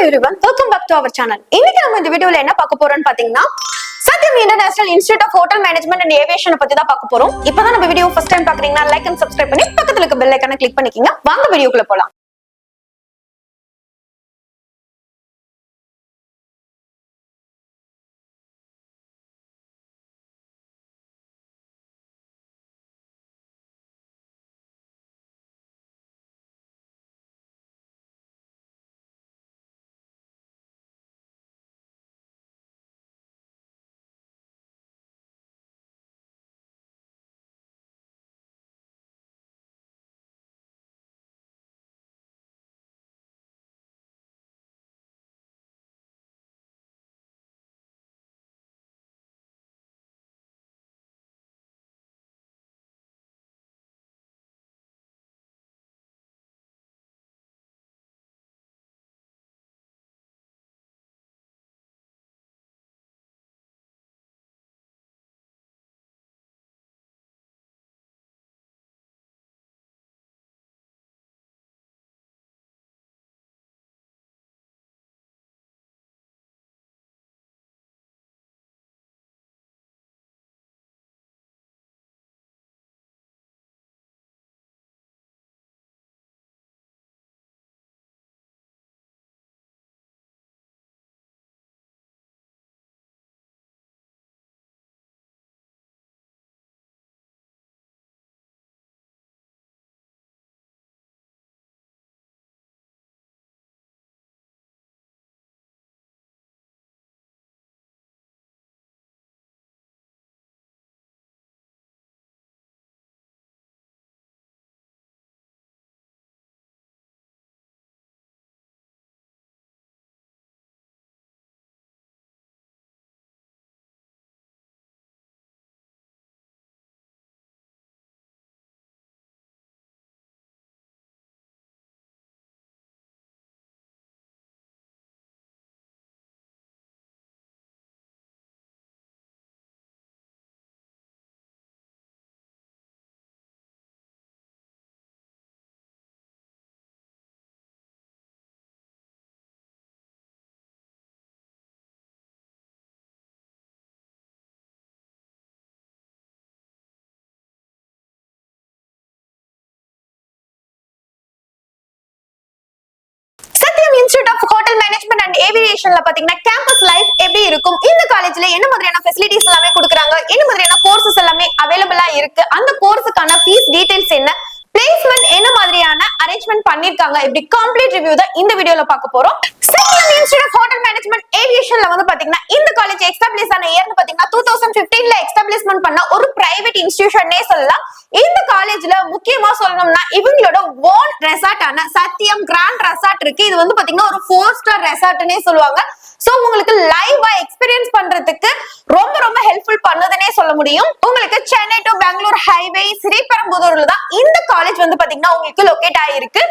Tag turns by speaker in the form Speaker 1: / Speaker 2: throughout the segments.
Speaker 1: everyone, welcome back to our channel. இன்னைக்கு நம்ம இந்த வீடியோல என்ன பார்க்க போறோம்னு பாத்தீங்கன்னா Sathyam international institute of hotel management and aviation பத்தி தான் பார்க்க போறோம். இப்பதான் நம்ம வீடியோ ஃபர்ஸ்ட் டைம் பாக்குறீங்கன்னா லைக் அண்ட் சப்ஸ்கிரைப் பண்ணி பக்கத்துல இருக்க பெல் ஐகானை கிளிக் பண்ணிக்கங்க. வாங்க வீடியோக்குள்ள போலாம். Institute of hotel management and ஏவியேஷன்ல பாத்தீங்கன்னா கேம்பஸ் லைஃப் எப்படி இருக்கும், இந்த காலேஜ்ல என்ன மாதிரியான ஃபெசிலிட்டிஸ் எல்லாமே கொடுக்குறாங்க, என்ன மாதிரியான கோர்சஸ் எல்லாமே அவைலபிளா இருக்கு, அந்த கோர்ஸுக்கான ஃபீஸ் டீடைல்ஸ் என்ன, பிளேஸ்மெண்ட் என்ன மாதிரியான அரேஞ்ச்மெண்ட் பண்ணிருக்காங்க, இப்படி கம்ப்ளீட் ரிவ்யூ தான் இந்த வீடியோல பார்க்க போறோம். சத்யம் இன்ஸ்டிடியூட் ஆஃப் ஹோட்டல் மேனேஜ்மெண்ட் ஏவியேஷன்ல வந்து பாத்தீங்கன்னா இந்த காலேஜ் எஸ்டாப்லிஷ் ஆன இயர்னு பாத்தீங்கன்னா 2015ல எஸ்டாப்லிஷ்மென்ட் பண்ண ஒரு பிரைவேட் இன்ஸ்டிடியூஷனே சொல்லலாம். இந்த காலேஜ்ல முக்கியமா சொல்லணும்னா இவங்களோட ஓன் ரெசார்ட் ஆன சத்யம் கிராண்ட் ரெசார்ட் இருக்கு. இது வந்து பாத்தீங்கன்னா ஒரு 4 ஸ்டார் ரெசார்ட்னே சொல்லுவாங்க. சோ உங்களுக்கு லைவா எக்ஸ்பீரியன்ஸ் பண்றதுக்கு ரொம்ப ரொம்ப ஹெல்ப்ஃபுல் பண்ணுதுன்னே சொல்ல முடியும். உங்களுக்கு சென்னை டு பெங்களூர் ஹைவே ஸ்ரீபெரும்புதூர்ல தான் இந்த காலேஜ் வந்து பாத்தீங்கன்னா உங்களுக்கு லொகேட் ஆயிருக்கு.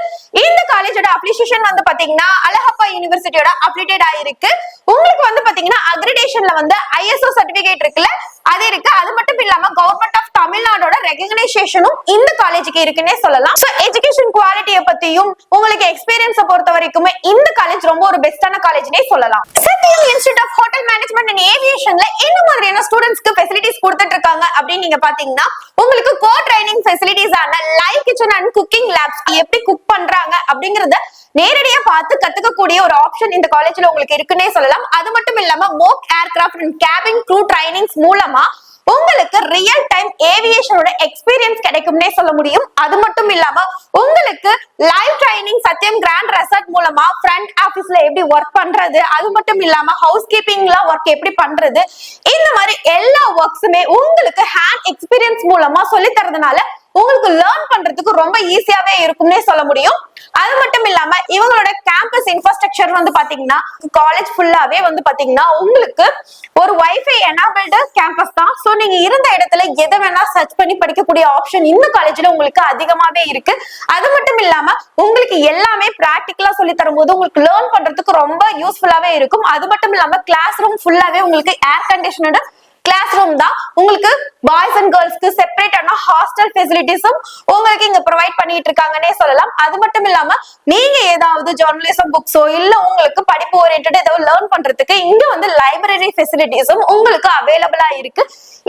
Speaker 1: இந்த காலேஜோட அப்ளிகேஷன் வந்து பாத்தீங்கன்னா அழகப்பா யூனிவர்சிட்டியோட அப்ளிகேட் ஆயிருக்கு. உங்களுக்கு வந்து பாத்தீங்கன்னா அக்ரிடேஷன்ல வந்து ISO சர்டிபிகேட் இருக்குல்ல, அது இருக்கு. அது மட்டும் இல்லாம கவர்மெண்ட் ஆஃப் தமிழ்நாடோட ரெகக்னைசேஷனும் இந்த காலேஜுக்கு இருக்குன்னே சொல்லலாம். சோ எஜுகேஷன் குவாலிட்டியை பத்தியும் உங்களுக்கு எக்ஸ்பீரியன்ஸை பொறுத்த வரைக்குமே இந்த காலேஜ் ரொம்ப ஒரு பெஸ்டான காலேஜ்னே சொல்லலாம். Sathyam institute of hotel management and ஏவியேஷன்ல என்ன மாதிரியான ஸ்டூடெண்ட்ஸ்க்கு ஃபெசிலிட்டிஸ் கொடுத்துட்டு இருக்காங்க அப்படின்னு நீங்க பாத்தீங்கன்னா உங்களுக்கு கோ ட்ரைனிங் ஃபெசிலிட்டிஸ் ஆன live kitchen and cooking labs, எப்படி குக் பண்றாங்க அப்படிங்கறத நேரடியா பார்த்து கத்துக்கக்கூடிய ஒரு ஆப்ஷன் இந்த காலேஜ்ல உங்களுக்கு இருக்குன்னே சொல்லலாம். அது மட்டும் இல்லாம mock aircraft and cabin crew trainings மூலமா உங்களுக்கு ரியல் டைம் ஏவியேஷனோட எக்ஸ்பீரியன்ஸ் கிடைக்கும்னே சொல்ல முடியும். அது மட்டும் இல்லாம உங்களுக்கு live training Sathyam grand resort மூலமா ஃப்ரண்ட் ஆபீஸ்ல எப்படி ஒர்க் பண்றது, அது மட்டும் இல்லாம ஹவுஸ் கீப்பிங்ல ஒர்க் எப்படி பண்றது, இந்த மாதிரி எல்லா ஒர்க்ஸுமே உங்களுக்கு ஹேண்ட் எக்ஸ்பீரியன்ஸ் மூலமா சொல்லி தரதுனால உங்களுக்கு லேர்ன் பண்றதுக்கு ரொம்ப ஈஸியாவே இருக்கும்னே சொல்ல முடியும். அது மட்டும் இல்லாம இவங்களோட கேம்பஸ் இன்ஃப்ராஸ்ட்ரக்சர் வந்து பாத்தீங்கன்னா காலேஜ் ஃபுல்லாவே வந்து பாத்தீங்கன்னா உங்களுக்கு ஒரு வைஃபை எனேபிள்டு கேம்பஸ் தான். சோ நீங்க இருந்த இடத்துல எதை வேணா சர்ச் பண்ணி படிக்கக்கூடிய ஆப்ஷன் இந்த காலேஜ்ல உங்களுக்கு அதிகமாவே இருக்கு. அது மட்டும் இல்லாம உங்களுக்கு எல்லாமே பிராக்டிகலா சொல்லி தரும்போது உங்களுக்கு லேர்ன் பண்றதுக்கு ரொம்ப யூஸ்ஃபுல்லாவே இருக்கும். அது மட்டும் இல்லாம கிளாஸ் ரூம் ஃபுல்லாவே உங்களுக்கு ஏர் கண்டிஷனோட கிளாஸ் ரூம் தான். உங்களுக்கு பாய்ஸ் அண்ட் கேர்ள்ஸ்க்கு செப்பரேட்டான ஹாஸ்டல் ஃபெசிலிட்டிஸும் உங்களுக்கு இங்க ப்ரொவைட் பண்ணிட்டு இருக்காங்கன்னே சொல்லலாம். அது மட்டும் இல்லாம நீங்க ஏதாவது ஜர்னலிசம் புக்ஸோ இல்ல உங்களுக்கு படிப்பு ஓரியன்டா ஏதாவது லேர்ன் பண்றதுக்கு இங்க வந்து லைப்ரரி ஃபெசிலிட்டிஸும் உங்களுக்கு அவைலபிளா இருக்கு.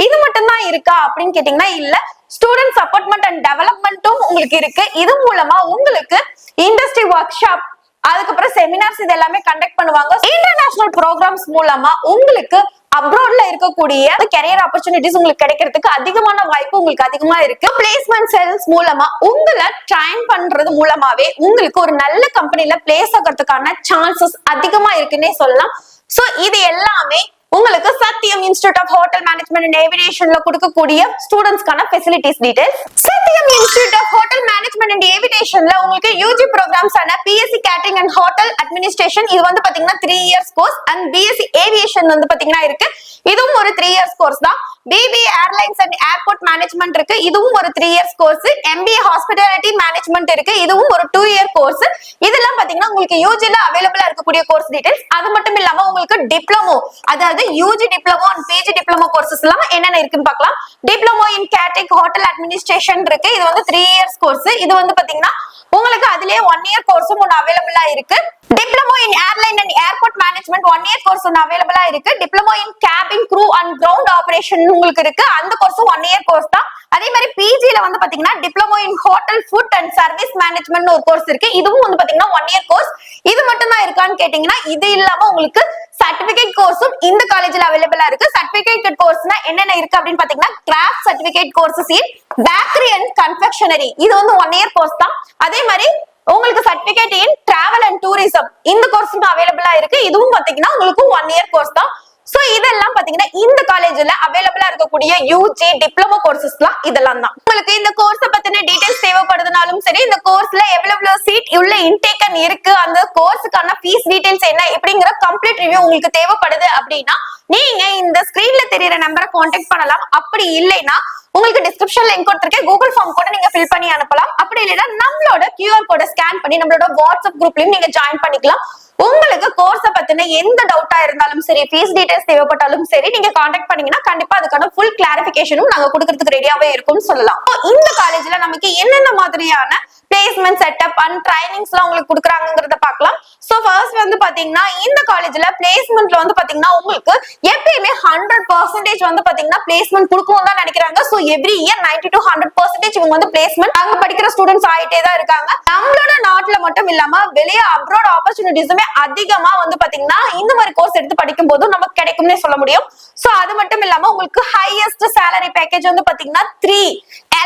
Speaker 1: இது மட்டும் தான் இருக்கா அப்படின்னு கேட்டீங்கன்னா இல்ல, ஸ்டூடெண்ட் சப்போர்ட்மெண்ட் அண்ட் டெவலப்மெண்ட்டும் உங்களுக்கு இருக்கு. இது மூலமா உங்களுக்கு இண்டஸ்ட்ரி ஒர்க் ஷாப், அதுக்கப்புறம் செமினார்ஸ் இது எல்லாமே கண்டக்ட் பண்ணுவாங்க. இன்டர்நேஷனல் ப்ரோக்ராம்ஸ் மூலமா உங்களுக்கு அப்ராட்ல இருக்கக்கூடிய கரியர் ஆப்பர்ச்சுனிட்டிஸ் உங்களுக்கு கிடைக்கிறதுக்கு அதிகமான வாய்ப்பு உங்களுக்கு அதிகமா இருக்கு. பிளேஸ்மெண்ட் செல்ஸ் மூலமா உங்களை ட்ரைன் பண்றது மூலமாவே உங்களுக்கு ஒரு நல்ல கம்பெனில பிளேஸ் ஆகிறதுக்கான சான்சஸ் அதிகமா இருக்குன்னே சொல்லலாம். சோ இது எல்லாமே உங்களுக்கு Sathyam institute of hotel management and ஏவியேஷன்ல கொடுக்கக்கூடிய ஸ்டூடெண்ட்ஸ்க்கான facilities details. Sathyam institute of hotel management and ஏவியேஷன்ல உங்களுக்கு யூஜி ப்ரோக்ராம்ஸ் ஆன BSc catering and hotel administration இது வந்து பாத்தீங்கன்னா 3 years course and BSc aviation வந்து பாத்தீங்கன்னா இருக்கு. இதுவும் ஒரு 3 இயர்ஸ் கோர்ஸ் தான். BBA airlines and airport management இருக்கு. இதுவும் ஒரு 3 years course. MBA hospitality management இருக்கு. இதுவும் ஒரு 2 இயர் கோர்ஸ். இதெல்லாம் பாத்தீங்கன்னா உங்களுக்கு யூஜில அவைலபிளா இருக்கக்கூடிய கோர்ஸ் டீடைல்ஸ். அது மட்டும் இல்லாம உங்களுக்கு டிப்ளமோ, அதாவது UG diploma and PG diploma courses எல்லாம் என்னென்ன இருக்குன்னு பார்க்கலாம். Diploma in catering hotel administration இருக்கு. இது வந்து 3 இயர்ஸ் கோர்ஸ். இது வந்து பாத்தீங்கன்னா உங்களுக்கு அதுலயே 1 இயர் கோர்ஸும் ஒன்னு அவைலபிளா இருக்கு. Diploma in airline and airport management 1 year course ஒன்னு அவைலபிளா இருக்கு. Diploma in cabin crew and ground operation உங்களுக்கு இருக்கு. அந்த கோர்ஸும் 1 இயர் கோர்ஸ் தான். அதே மாதிரி பிஜில வந்து பாத்தீங்கன்னா diploma in hotel food and service management ஒரு கோர்ஸ் இருக்கு. இதுவும் வந்து பாத்தீங்கன்னா 1 இயர் கோர்ஸ். இது மட்டும் தான் இருக்கான்னு கேட்டீங்கன்னா இது இல்லாம உங்களுக்கு சர்டிபிகேட் கோர்ஸும் இந்த காலேஜ்ல அவைலபிளா இருக்கு. சர்டிபிகேட் கோர்ஸ்னா என்னென்ன இருக்கு அப்படின்னு பாத்தீங்கன்னா craft certificate courses in bakery and confectionery இது வந்து 1 இயர் கோர்ஸ் தான். அதே மாதிரி உங்களுக்கு certificate in travel and tourism இந்த கோர்ஸும் அவைலபிளா இருக்கு. இதுவும் பாத்தீங்கன்னா உங்களுக்கு 1 இயர் கோர்ஸ் தான். சோ இதெல்லாம் பாத்தீங்கன்னா இந்த காலேஜ்ல அவைலபிளா இருக்கக்கூடிய யூஜி டிப்ளமோ கோர்சஸ்லாம் இதெல்லாம் தான். உங்களுக்கு இந்த கோர்ஸ் பத்தின டீடைல்ஸ் தேவைப்படுதுனாலும் சரி, இந்த கோர்ஸ்ல எவ்வளவு சீட் உள்ள இன்டேக் இருக்கு, அந்த கோர்ஸுக்கான ஃபீஸ் டீடைல்ஸ் என்ன இப்படிங்கிற கம்ப்ளீட் ரிவ்யூ உங்களுக்கு தேவைப்படுது அப்படின்னா நீங்க இந்த ஸ்கிரீன்ல தெரியற நம்பரை கான்டாக்ட் பண்ணலாம். அப்படி இல்லைன்னா உங்களுக்கு டிஸ்கிரிப்ஷன்ல லிங்க் கொடுத்திருக்கேன், கூகுள் ஃபார்ம் கூட நீங்க ஃபில் பண்ணி அனுப்பலாம். அப்படி இல்லைன்னா நம்மளோட QR கோட ஸ்கேன் பண்ணி நம்மளோட வாட்ஸ்அப் குரூப்லயும் நீங்க ஜாயின் பண்ணிக்கலாம். உங்களுக்கு கோர்ஸ பத்தின எந்த டவுட்டா இருந்தாலும் சரி, ஃபீஸ் டீடைல்ஸ் தேவைப்பட்டாலும் சரி, நீங்க கான்டாக்ட் பண்ணீங்கன்னா கண்டிப்பா அதுக்கான ஃபுல் கிளாரிபிகேஷனும் நாங்க கொடுக்கிறதுக்கு ரெடியாவே இருக்கும்னு சொல்லலாம். இந்த காலேஜ்ல நமக்கு என்னென்ன மாதிரியான பிளேஸ்மெண்ட் செட்டப் அண்ட் ட்ரைனிங்ஸ் எல்லாம் உங்களுக்கு கொடுக்குறாங்கிறத பார்க்கலாம். சோ ஃபர்ஸ்ட் வந்து பாத்தீங்கன்னா இந்த காலேஜ்ல பிளேஸ்மெண்ட்ல வந்து பாத்தீங்கன்னா உங்களுக்கு எப்பயுமே 100% வந்து பாத்தீங்கன்னா பிளேஸ்மெண்ட் கொடுக்கணும் தான் நினைக்கிறாங்க. சோ எவ்ரி இயர் 90 to 100% இவங்க வந்து பிளேஸ்மெண்ட் அங்க படிக்கிற ஸ்டூடெண்ட்ஸ் ஆயிட்டே தான் இருக்காங்க. நம்மளோட நாட்டுல மட்டும் இல்லாம வெளியே அப்ராட் ஆப்பர்ச்சுனிட்டிஸுமே அதிகமா வந்து பாத்தீங்கன்னா இந்த மாதிரி கோர்ஸ் எடுத்து படிக்கும் போது நமக்கு கிடைக்கும்னே சொல்ல முடியும். சோ அது மட்டும் இல்லாம உங்களுக்கு ஹையஸ்ட் சேலரி பேக்கேஜ் வந்து பாத்தீங்கன்னா 3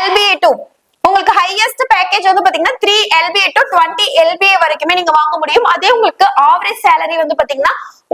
Speaker 1: LBA to உங்களுக்கு ஹையஸ்ட் பேக்கேஜ் வந்து பாத்தீங்கன்னா 3 LBA to 20 LBA வரைக்குமே நீங்க வாங்க முடியும். அதே உங்களுக்கு ஆவரேஜ் சேலரி வந்து பாத்தீங்கன்னா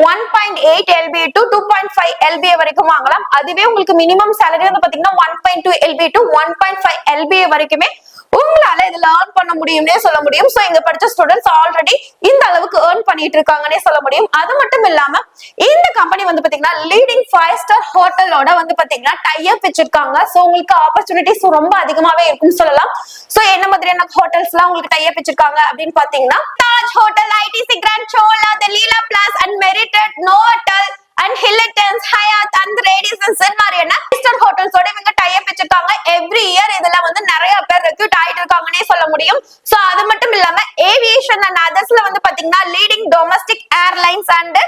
Speaker 1: 1.8 LBA to 2.5 LBA வரைக்கும் வாங்கலாம். அதுவே உங்களுக்கு மினிமம் சேலரி வந்து பாத்தீங்கன்னா 1.2 LBA to 1.5 LBA வரைக்குமே உங்களால இதுல ஏர்ன் பண்ண முடியும்னே சொல்ல முடியும். சோ இங்க படிச்ச ஸ்டூடெண்ட்ஸ் ஆல்ரெடி இந்த அளவுக்கு ஏர்ன் பண்ணிட்டு இருக்காங்கன்னே சொல்ல முடியும். அது மட்டும் இல்லாம இந்த கம்பெனி வந்து பாத்தீங்கன்னா லீடிங் 5 ஸ்டார் ஹோட்டலோட வந்து பாத்தீங்கன்னா டை அப் வச்சிருக்காங்க. சோ உங்களுக்கு ஆப்பர்ச்சுனிட்டிஸ் ரொம்ப அதிகமாவே இருக்குன்னு சொல்லலாம். சோ என்ன மாதிரியான ஹோட்டல்ஸ் எல்லாம் உங்களுக்கு டை அப் வச்சிருக்காங்க அப்படின்னு பாத்தீங்கன்னா Taj hotel, ITC grand Chola, the Leela palace and Marriott, Novotel and Hilton's, Hyatt and Radisson மாதிரியான ஸ்டார் ஹோட்டல்ஸோட இவங்க டை அப் வச்சிருக்காங்க. எவ்ரி இயர் இதெல்லாம் வந்து நிறைய பேர் ரெக்ரூட் ஆயிட்டு இருக்காங்கன்னே சொல்ல முடியும். சோ அது மட்டும் இல்லாம ஏவியேஷன் அண்ட் அதர்ஸ்ல வந்து பாத்தீங்கன்னா leading domestic airlines and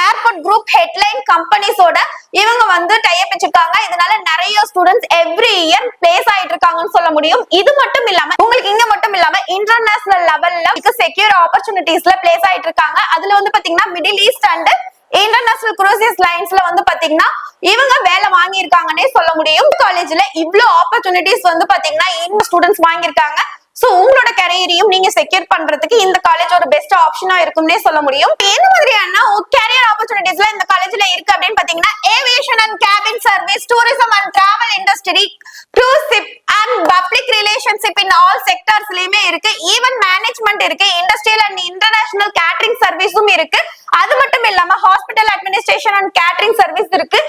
Speaker 1: airport group headline கம்பெனிஸோட இவங்க வந்து டை அப் வச்சிருக்காங்க. இதனால நிறைய ஸ்டூடெண்ட்ஸ் எவ்ரி இயர் பிளேஸ் ஆயிட்டு இருக்காங்கன்னு சொல்ல முடியும். இது மட்டும் இல்லாம உங்களுக்கு இங்க மட்டும் இல்லாம இன்டர்நேஷனல் லெவல்ல செக்யூர் ஆப்பர்ச்சுனிட்டிஸ்ல பிளேஸ் ஆயிட்டு இருக்காங்க. அதுல வந்து பாத்தீங்கன்னா மிடில் ஈஸ்ட் அண்ட் இன்டர்நேஷனல் க்ரூசிஸ் லைன்ஸ்ல வந்து பாத்தீங்கன்னா இவங்க வேலை வாங்கி இருக்காங்கன்னே சொல்ல முடியும். காலேஜ்ல இவ்வளவு ஆப்பர்ச்சுனிட்டிஸ் வந்து பாத்தீங்கன்னா இந்த ஸ்டூடெண்ட்ஸ் வாங்கியிருக்காங்க. சோ உங்களோட கரியரையும் நீங்க செக்யூர் பண்றதுக்கு இந்த காலேஜ் ஒரு பெஸ்ட் ஆப்ஷனா இருக்கும்னே சொல்ல முடியும். என்ன மாதிரியான கரியர் ஆப்பர்ச்சுனிட்டிஸ்ல இந்த காலேஜ்ல இருக்கு அப்படின்னு பாத்தீங்கன்னா aviation and cabin service, tourism and travel industry, cruise ship and public relationship in all sectorsலயுமே இருக்கு. ஈவன் மேனேஜ்மெண்ட் இருக்கு, இண்டஸ்ட்ரியல் அண்ட் இன்டர்நேஷனல் கேட்டரிங் சர்வீஸும் இருக்கு. அது மட்டும் இல்லாம hospital administration and catering service இருக்கு.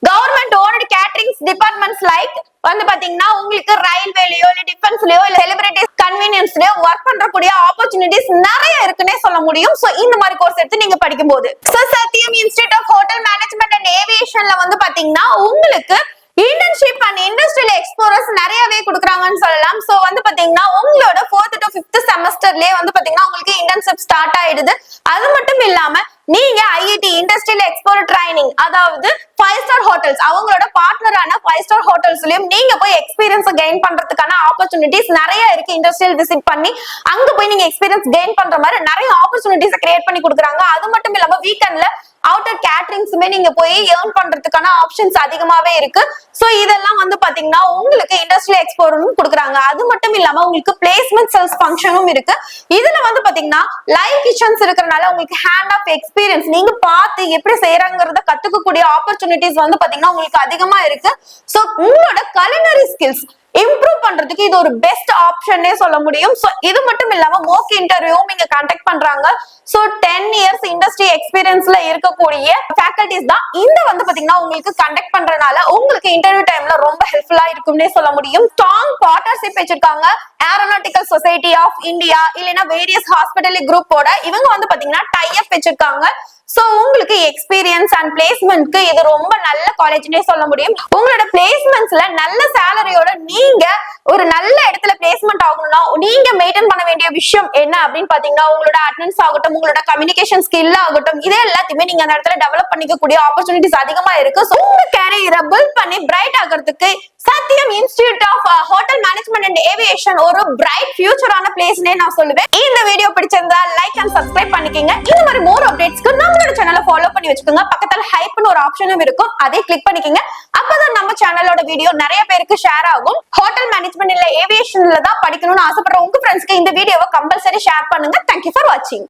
Speaker 1: Government owned catering departments like வந்து பாத்தீங்கன்னா உங்களுக்கு ரயில்வேலயோ இல்ல டிஃபென்ஸ்லயோ இல்ல செலிபிரிட்டிஸ் கன்வீனியன்ஸ் யூனிவர்சிட்டியில ஒர்க் பண்றக்கூடிய ஆப்பர்ச்சுனிட்டிஸ் நிறைய இருக்குன்னே சொல்ல முடியும். சோ இந்த மாதிரி கோர்ஸ் எடுத்து நீங்க படிக்கும்போது Sathyam institute of hotel management and ஏவியேஷன்ல வந்து பாத்தீங்கன்னா உங்களுக்கு இன்டர்ன்ஷிப் அண்ட் இண்டஸ்ட்ரியல் எக்ஸ்ப்ளோரர்ஸ் நிறையவே கொடுக்குறாங்கன்னு சொல்லலாம். சோ வந்து பாத்தீங்கன்னா உங்களோட 4th to 5th செமஸ்டர்லயே வந்து பாத்தீங்கன்னா உங்களுக்கு இன்டர்ன்ஷிப் ஸ்டார்ட் ஆயிடுது. அது மட்டும் இல்லாம நீங்க ஐஐடி இண்டஸ்ட்ரியல் எக்ஸ்ப்ளோரர் ட்ரைனிங், அதாவது 5-star ஹோட்டல்ஸ் அவங்களோட பார்ட்னரான 5-star ஹோட்டல்ஸ்லயும் நீங்க போய் எக்ஸ்பீரியன்ஸ் கெயின் பண்றதுக்கான ஆப்பர்ச்சுனிட்டிஸ் நிறைய இருக்கு. இண்டஸ்ட்ரியல் விசிட் பண்ணி அங்க போய் நீங்க எக்ஸ்பீரியன்ஸ் கெயின் பண்ற மாதிரி நிறைய ஆப்பர்ச்சுனிட்டிஸ் கிரியேட் பண்ணி கொடுக்குறாங்க. அது மட்டும் இல்லாம வீக்கெண்ட்ல அவுட்டர் கேட்டரிங்ஸுமே நீங்க போய் ஏர்ன் பண்றதுக்கான ஆப்ஷன்ஸ் அதிகமாவே இருக்கு. சோ இதெல்லாம் வந்து பாத்தீங்கன்னா உங்களுக்கு இண்டஸ்ட்ரியல் எக்ஸ்ப்ளோரும் கொடுக்குறாங்க. அது மட்டும் இல்லாம உங்களுக்கு பிளேஸ்மெண்ட் சேல்ஸ் ஃபங்க்ஷனும் இருக்கு. இதுல வந்து பாத்தீங்கன்னா லைவ் கிச்சன்ஸ் இருக்கறனால உங்களுக்கு ஹேண்ட் ஆஃப் எக்ஸ்பீரியன்ஸ் நீங்க பார்த்து எப்படி செய்யறாங்கறத கத்துக்கக்கூடிய ஆப்பர்ச்சுனிட்டிஸ் வந்து பாத்தீங்கன்னா உங்களுக்கு அதிகமா இருக்கு. சோ உங்களோட culinary ஸ்கில்ஸ் இம்ப்ரூவ் பண்றதுக்கு இது ஒரு பெஸ்ட் ஆப்ஷன்னே சொல்ல முடியும். சோ இது மட்டும் இல்லாம மோக் இன்டர்வியூவும் இங்க கண்டக்ட் பண்றாங்க. சோ 10 இயர்ஸ் இண்டஸ்ட்ரி எக்ஸ்பீரியன்ஸ்ல இருக்கக்கூடிய ஃபேக்கல்டிஸ் தான் இந்த வந்து பாத்தீங்கன்னா உங்களுக்கு கண்டக்ட் பண்றனால உங்களுக்கு இன்டர்வியூ டைம்ல ரொம்ப ஹெல்ப்ஃபுல்லா இருக்கும்னே சொல்ல முடியும். ஸ்ட்ராங் பார்ட்னர்ஷிப் வச்சிருக்காங்க ஏரோநாட்டிக்கல் சொசைட்டி ஆஃப் இந்தியா, இல்லைன்னா வேரியஸ் ஹாஸ்பிட்டல் குரூப்போட இவங்க வந்து பாத்தீங்கன்னா டை அப் வச்சிருக்காங்க. சோ உங்களுக்கு எக்ஸ்பீரியன்ஸ் அண்ட் பிளேஸ்மெண்ட்க்கு இது ரொம்ப நல்ல காலேஜ்னே சொல்ல முடியும். உங்களோட பிளேஸ்மெண்ட்ஸ்ல நல்ல சேலரியோட நீங்க ஒரு நல்ல இடத்துல பிளேஸ்மெண்ட் ஆகணும்னா நீங்க மெயின்டைன் பண்ண வேண்டிய விஷயம் என்ன அப்படின்னு பாத்தீங்கன்னா உங்களோட அட்டெண்டன்ஸ் ஆகட்டும், உங்களோட கம்யூனிகேஷன் ஸ்கில் ஆகட்டும், இது எல்லாத்தையுமே நீங்க அந்த இடத்துல டெவலப் பண்ணிக்கக்கூடிய ஆப்பர்ச்சுனிட்டிஸ் அதிகமா இருக்கு. சோ உங்க கேரியரை பில்ட் பண்ணி பிரைட் ஆகிறதுக்கு Sathyam institute of hotel management and aviation ஒரு பிரைட் ஃபியூச்சரான பிளேஸ்னே நான் சொல்லுவேன். இந்த வீடியோ பிடிச்சிருந்தா லைக் அண்ட் சப்ஸ்கிரைப் பண்ணிக்கங்க. இந்த மாதிரி மோர் அப்டேட்ஸ்க்கு நம்மளோட சேனலை ஃபாலோ பண்ணி வச்சுக்கோங்க. பக்கத்துல ஹைப்னு ஒரு ஆப்ஷனும் இருக்கும், அதை கிளிக் பண்ணிக்கங்க. அப்பதான் நம்ம சேனலோட வீடியோ நிறைய பேருக்கு ஷேர் ஆகும். ஹோட்டல் மேனேஜ்மெண்ட் இல்ல ஏவியேஷன்ல தான் படிக்கணும்னு ஆசைப்படுற உங்க ஃப்ரெண்ட்ஸ்க்கு இந்த வீடியோவை கம்பல்சரி ஷேர் பண்ணுங்க. தேங்க்யூ ஃபார் வாட்சிங்.